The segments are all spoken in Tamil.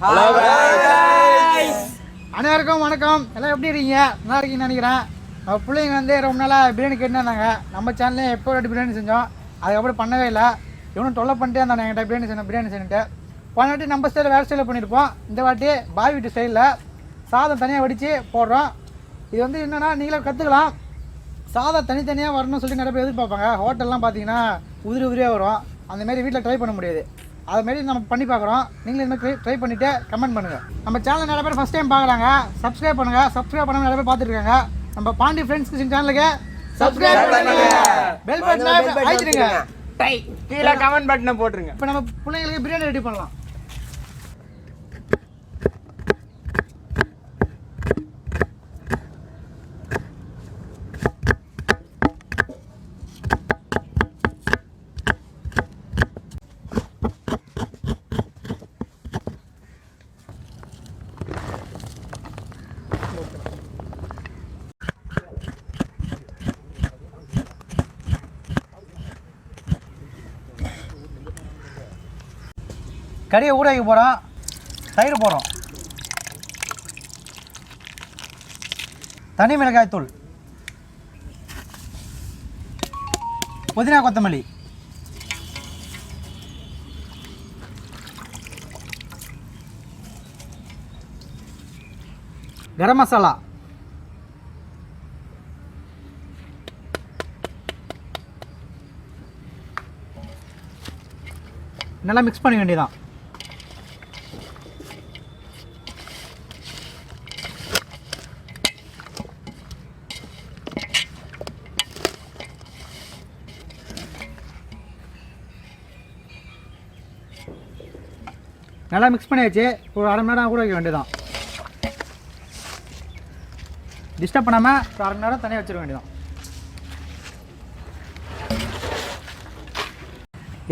ஹலோ गाइस, அனைவருக்கும் வணக்கம். எல்லாம் எப்படி இருக்கீங்க? நல்லா இருக்கீங்கன்னு நினைக்கிறேன். நம்ம பிள்ளைங்க வந்து ரொம்ப நாளாக பிரியாணி கேட்டுருந்தாங்க. நம்ம சேனல்லே எப்போ பிரியாணி செஞ்சோம், அதுக்கப்புறம் பண்ணவே இல்லை. இவனும் தொல்லை பண்ணிட்டே இருந்தாங்க என்கிட்ட பிரியாணி செய்யணுன்ட்டு. போன வாட்டி நம்ம ஸ்டைலில் வேறு ஸ்டைலில் பண்ணியிருப்போம். இந்த வாட்டி பாய் வீட்டு ஸ்டைலில் சாதம் தனியாக வடித்து போடுறோம். இது வந்து என்னென்னா நீங்களே கற்றுக்கலாம். சாதம் தனித்தனியாக வரணும்னு சொல்லி நிறைய பேர் எதிர்பார்ப்பாங்க. ஹோட்டல்லாம் பார்த்தீங்கன்னா உதிரியாக வரும். அந்தமாரி வீட்டில் ட்ரை பண்ண முடியாது. அதுமாரி நம்ம பண்ணி பார்க்குறோம். நீங்களும் இதுமாதிரி ட்ரை பண்ணிவிட்டு கமெண்ட் பண்ணுங்கள். நம்ம சேனல் நிறைய பேர் ஃபஸ்ட் டைம் பார்க்குறாங்க. சப்ஸ்கிரைப் பண்ணுங்கள். சப்ஸ்கிரைப் பண்ணாமல் நிறைய பேர் பார்த்துருக்காங்க. நம்ம பாண்டி ஃப்ரெண்ட்ஸ் கிச்சன் சேனலுக்கு சப்ஸ்கிரைப் பண்ணுங்க, பெல் பட்டனை அழுத்திடுங்க, கீழே கமெண்ட் பட்டனை போட்டுருங்க. இப்போ நம்ம பிள்ளைங்களுக்கு பிரியாணி ரெடி பண்ணலாம். கறியை ஊற வைக்க போகிறோம். தயிர் போடுறோம். தனி மிளகாய் தூள், புதினா கொத்தமல்லி, கரம் மசாலா, நல்லா மிக்ஸ் பண்ண வேண்டியதான். நல்லா மிக்ஸ் பண்ணியாச்சு. ஒரு அரை மணி நேரம் கூட வைக்க வேண்டியதான். டிஸ்டர்ப் பண்ணாமல் ஒரு அரை மணி நேரம் தனியாக வச்சிட வேண்டியதான்.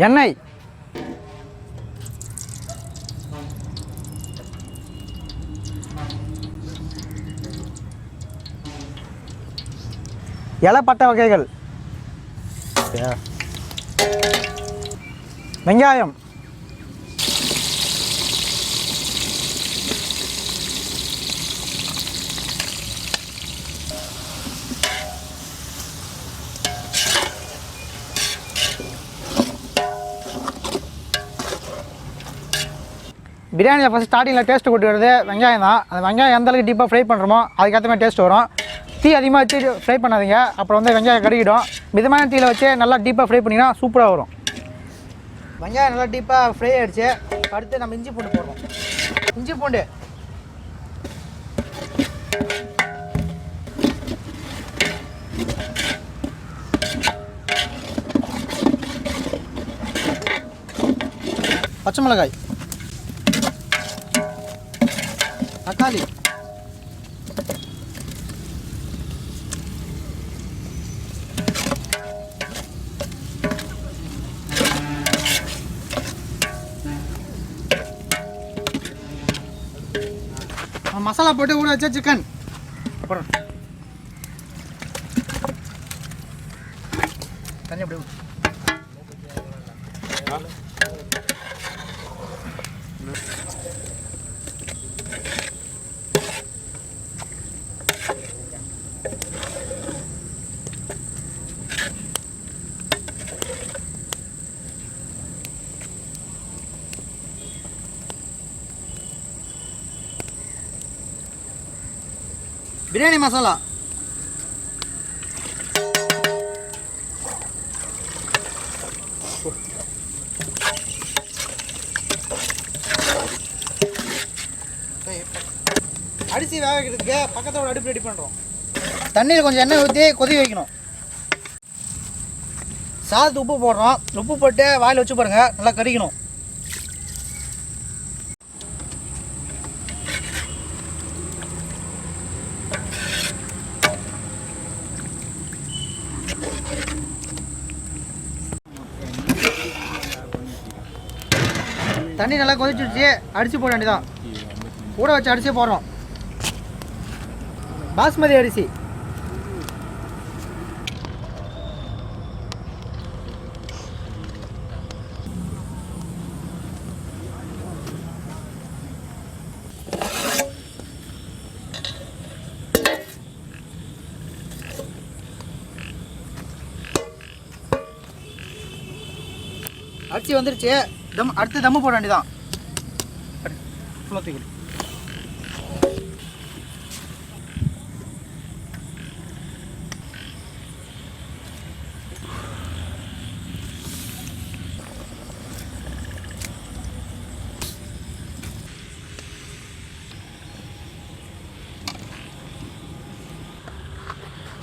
எண்ணெய், இலைப்பட்டை வகைகள், வெங்காயம், பிரியாணியில் ஃபஸ்ட் ஸ்டார்டிங்கில் டேஸ்ட்டு கொண்டு வருது வெங்காயம் தான். அந்த வெங்காயம் எந்த அளவுக்கு டீப்பாக ஃப்ரை பண்ணுறோமோ அதுக்கேற்ற மாதிரி டேஸ்ட் வரும். தீ அதிகமாக வச்சு ஃப்ரை பண்ணாதீங்க, அப்புறம் வந்து வெங்காயம் கருகிடும். மிதமான தீயில் வச்சு நல்லா டீப்பாக ஃப்ரை பண்ணிங்கன்னா சூப்பராக வரும். வெங்காயம் நல்லா டீப்பாக ஃப்ரை ஆகிடுச்சு. அடுத்து நம்ம இஞ்சி பூண்டு போடுறோம். இஞ்சி பூண்டு, பச்சை மிளகாய், தக்காளி, மசாலா போட்டு ஊற வச்சா சிக்கன் அப்புறம் தண்ணி அப்படியே பிரியாணி மசாலா, அரிசி வேக வைக்கிறதுக்கு பக்கத்தில் ஒரு அடுப்பு ரெடி பண்ணுறோம். தண்ணியில் கொஞ்சம் எண்ணெய் ஊற்றி கொதி வைக்கணும். சாதத்து உப்பு போடுறோம். உப்பு போட்டு வாயில் வச்சு பாருங்கள், நல்லா கறிக்கணும். தண்ணி நல்லா கொதிச்சிடுச்சு, அரிசி போட வேண்டியதான். ஊற வச்சு அரிசியை போடுறோம். பாஸ்மதி அரிசி. அரிசி வந்துருச்சு. அடுத்து தம்மு போட வேண்டியதான். ஃபுல்லாக தூக்கி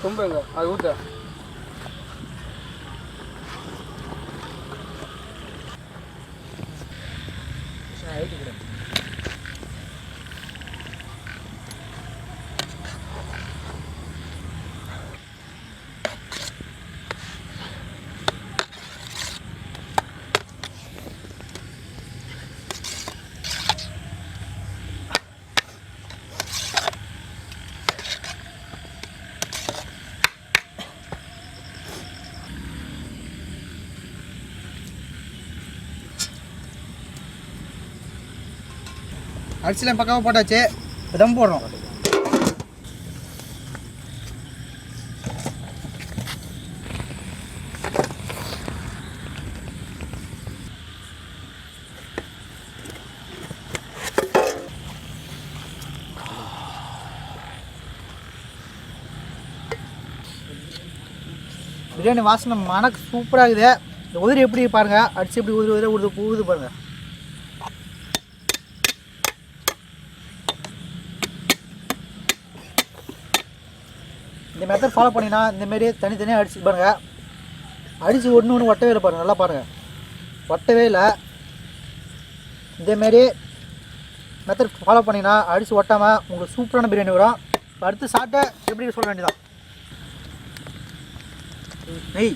சொம்புங்க அது ஊற்ற. அரிசிலாம் பக்காவாக போட்டாச்சு. தம் போடுறோம். பிரியாணி வாசனை மணக்கு சூப்பராக இருக்குது. இந்த உதிரி எப்படி பாருங்கள், அரிசி எப்படி உதிரி ஊது பாருங்கள். இந்த மெத்தட் ஃபாலோ பண்ணினா இந்தமாரி தனித்தனியாக அடிச்சு பாருங்கள். அடித்து ஒன்று ஒட்டவே இல்லை பாருங்கள். நல்லா பாருங்கள், ஒட்டவே இல்லை. இதேமாரி மெத்தட் ஃபாலோ பண்ணினா அடித்து ஒட்டாமல் உங்களுக்கு சூப்பரான பிரியாணி வரும். அடுத்து சாப்பிட்டா எப்படி சொல்ல வேண்டியதான். நெய்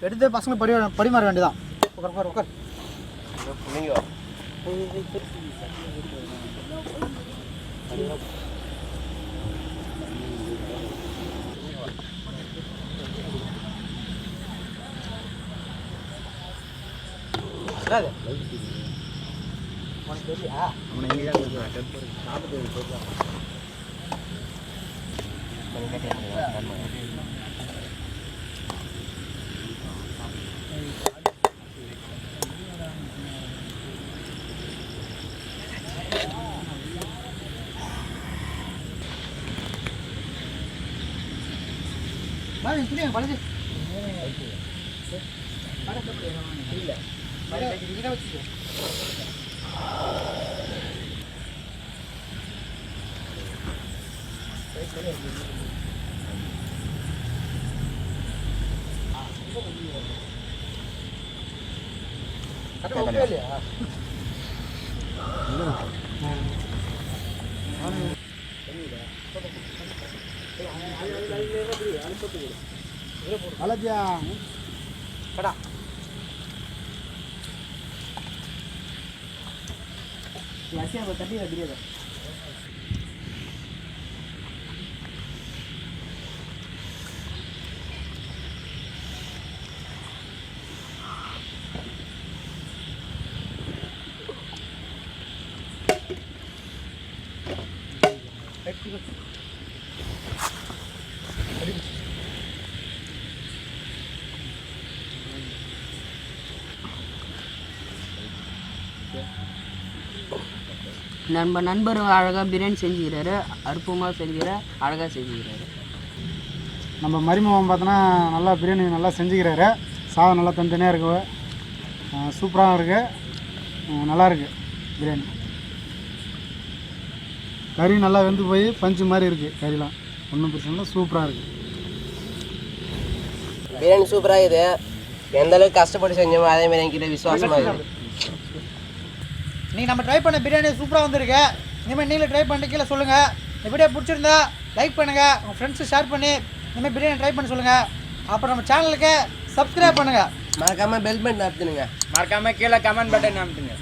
எடுத்து பசங்க பரிமாற வேண்டியதான். உட்கார் உட்கார். உனக்கு தெரியா பழகு அலஜா கடா ऐसे अब तभी लग रही है நம்ம நண்பர் அழகாக பிரியாணி செஞ்சுக்கிறாரு, அற்புதமாக செஞ்சுக்கிறார், அழகாக செஞ்சுக்கிறாரு. நம்ம மருமகன் பார்த்தோன்னா நல்லா பிரியாணி நல்லா செஞ்சுக்கிறாரு. சாதம் நல்லா தனித்தனியாக இருக்குது, சூப்பராக இருக்குது, நல்லா இருக்குது பிரியாணி. கறி நல்லா வெந்து போய் பஞ்சு மாதிரி இருக்குது. கறிலாம் ஒன்றும் பிரச்சனை இல்லை, சூப்பராக இருக்குது பிரியாணி. சூப்பராக இருக்குது. எந்த அளவுக்கு கஷ்டப்பட்டு செஞ்சோமோ அதே மாதிரி என்கிட்ட விசுவாசமா இருக்கு. நீங்கள் நம்ம ட்ரை பண்ண பிரியாணி சூப்பராக வந்திருக்கு. இனிமேல் நீங்களும் ட்ரை பண்ணிட்டு கீழே சொல்லுங்கள். இந்த வீடியோ பிடிச்சிருந்தா லைக் பண்ணுங்கள், உங்கள் ஃப்ரெண்ட்ஸு ஷேர் பண்ணி இனிமேல் பிரியாணி ட்ரை பண்ண சொல்லுங்கள். அப்புறம் நம்ம சேனலுக்கு சப்ஸ்கிரைப் பண்ணுங்கள். மறக்காம பெல் பட்டன் அழுத்துனுங்க. மறக்காம கீழே கமெண்ட் பட்டன் அமுத்துங்க.